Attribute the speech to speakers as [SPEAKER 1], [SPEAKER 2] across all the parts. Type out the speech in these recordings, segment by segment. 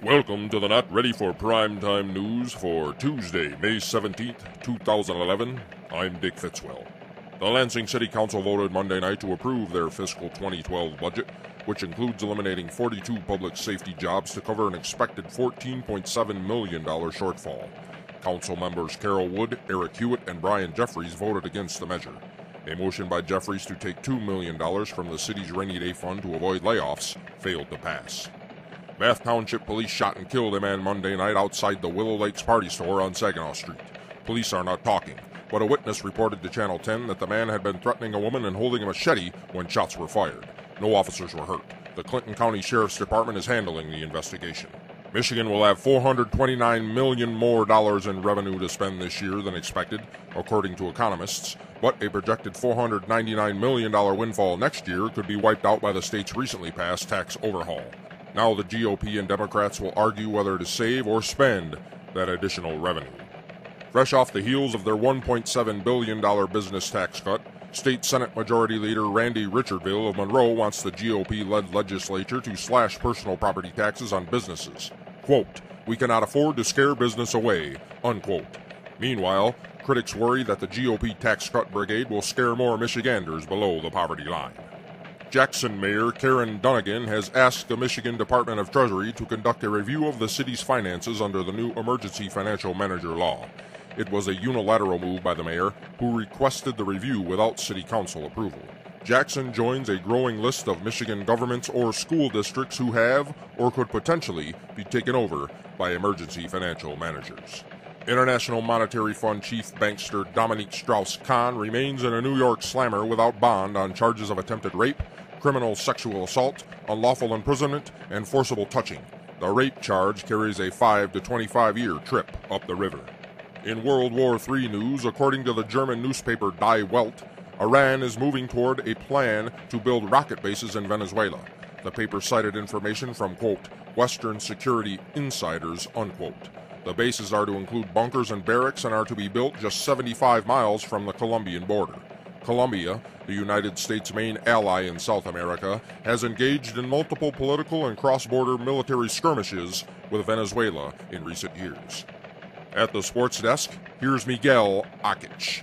[SPEAKER 1] Welcome to the Not Ready for Primetime News for Tuesday, May 17th, 2011. I'm Dick Fitzwell. The Lansing City Council voted Monday night to approve their fiscal 2012 budget, which includes eliminating 42 public safety jobs to cover an expected $14.7 million shortfall. Council members Carol Wood, Eric Hewitt, and Brian Jeffries voted against the measure. A motion by Jeffries to take $2 million from the city's rainy day fund to avoid layoffs failed to pass. Bath Township Police shot and killed a man Monday night outside the Willow Lakes Party Store on Saginaw Street. Police are not talking, but a witness reported to Channel 10 that the man had been threatening a woman and holding a machete when shots were fired. No officers were hurt. The Clinton County Sheriff's Department is handling the investigation. Michigan will have $429 million more in revenue to spend this year than expected, according to economists, but a projected $499 million windfall next year could be wiped out by the state's recently passed tax overhaul. Now the GOP and Democrats will argue whether to save or spend that additional revenue. Fresh off the heels of their $1.7 billion business tax cut, State Senate Majority Leader Randy Richardville of Monroe wants the GOP-led legislature to slash personal property taxes on businesses. Quote, "We cannot afford to scare business away," unquote. Meanwhile, critics worry that the GOP tax cut brigade will scare more Michiganders below the poverty line. Jackson Mayor Karen Dunnigan has asked the Michigan Department of Treasury to conduct a review of the city's finances under the new Emergency Financial Manager law. It was a unilateral move by the mayor, who requested the review without city council approval. Jackson joins a growing list of Michigan governments or school districts who have or could potentially be taken over by emergency financial managers. International Monetary Fund chief bankster Dominique Strauss-Kahn remains in a New York slammer without bond on charges of attempted rape, criminal sexual assault, unlawful imprisonment, and forcible touching. The rape charge carries a 5 to 25-year trip up the river. In World War III news, according to the German newspaper Die Welt, Iran is moving toward a plan to build rocket bases in Venezuela. The paper cited information from, quote, Western security insiders, unquote. The bases are to include bunkers and barracks and are to be built just 75 miles from the Colombian border. Colombia, the United States' main ally in South America, has engaged in multiple political and cross-border military skirmishes with Venezuela in recent years. At the sports desk, here's Miguel Ockitcz.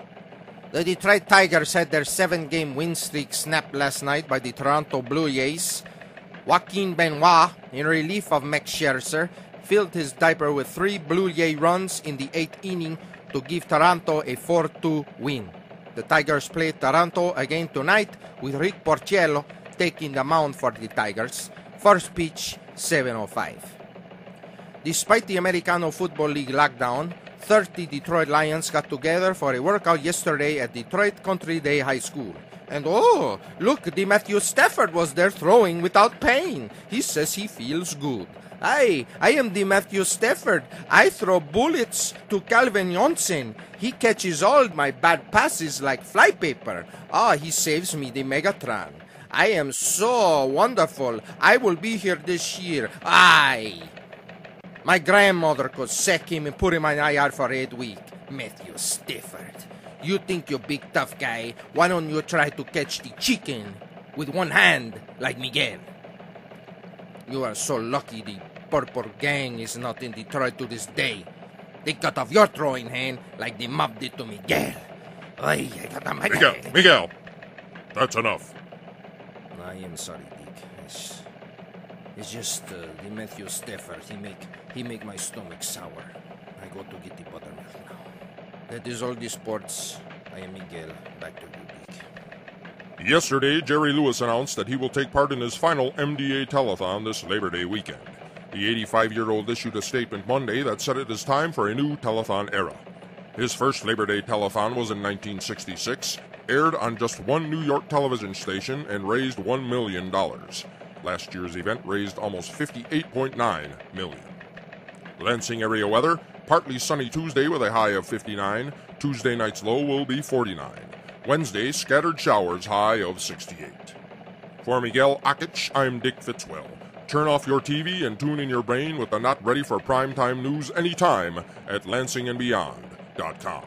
[SPEAKER 2] The Detroit Tigers had their 7-game win streak snapped last night by the Toronto Blue Jays. Joaquin Benoit, in relief of Max Scherzer, filled his diaper with 3 Blue Jay runs in the 8th inning to give Toronto a 4-2 win. The Tigers play Toronto again tonight with Rick Porcello taking the mound for the Tigers. First pitch, 7:05. Despite the Americano Football League lockdown, 30 Detroit Lions got together for a workout yesterday at Detroit Country Day High School. And oh, look, the Matthew Stafford was there throwing without pain. He says he feels good. I am the Matthew Stafford. I throw bullets to Calvin Johnson. He catches all my bad passes like flypaper. He saves me the Megatron. I am so wonderful. I will be here this year. My grandmother could sack him and put him on IR for 8 weeks. Matthew Stafford. You think you're big tough guy. Why don't you try to catch the chicken with one hand like Miguel? You are so lucky the Purple Gang is not in Detroit to this day. They cut off your throwing hand like the mob did to Miguel.
[SPEAKER 1] Miguel, that's enough.
[SPEAKER 2] I am sorry, Dick. It's just the Matthew Stafford. He make my stomach sour. I go to get the buttermilk now. That is all the sports. I am Miguel. Back to you, Dick.
[SPEAKER 1] Yesterday, Jerry Lewis announced that he will take part in his final MDA telethon this Labor Day weekend. The 85-year-old issued a statement Monday that said it is time for a new telethon era. His first Labor Day telethon was in 1966, aired on just one New York television station, and raised $1 million. Last year's event raised almost $58.9 million. Lansing area weather, partly sunny Tuesday with a high of 59. Tuesday night's low will be 49. Wednesday, scattered showers, high of 68. For Miguel Ockitcz, I'm Dick Fitzwell. Turn off your TV and tune in your brain with the Not Ready for Primetime News anytime at lansing&beyond.com.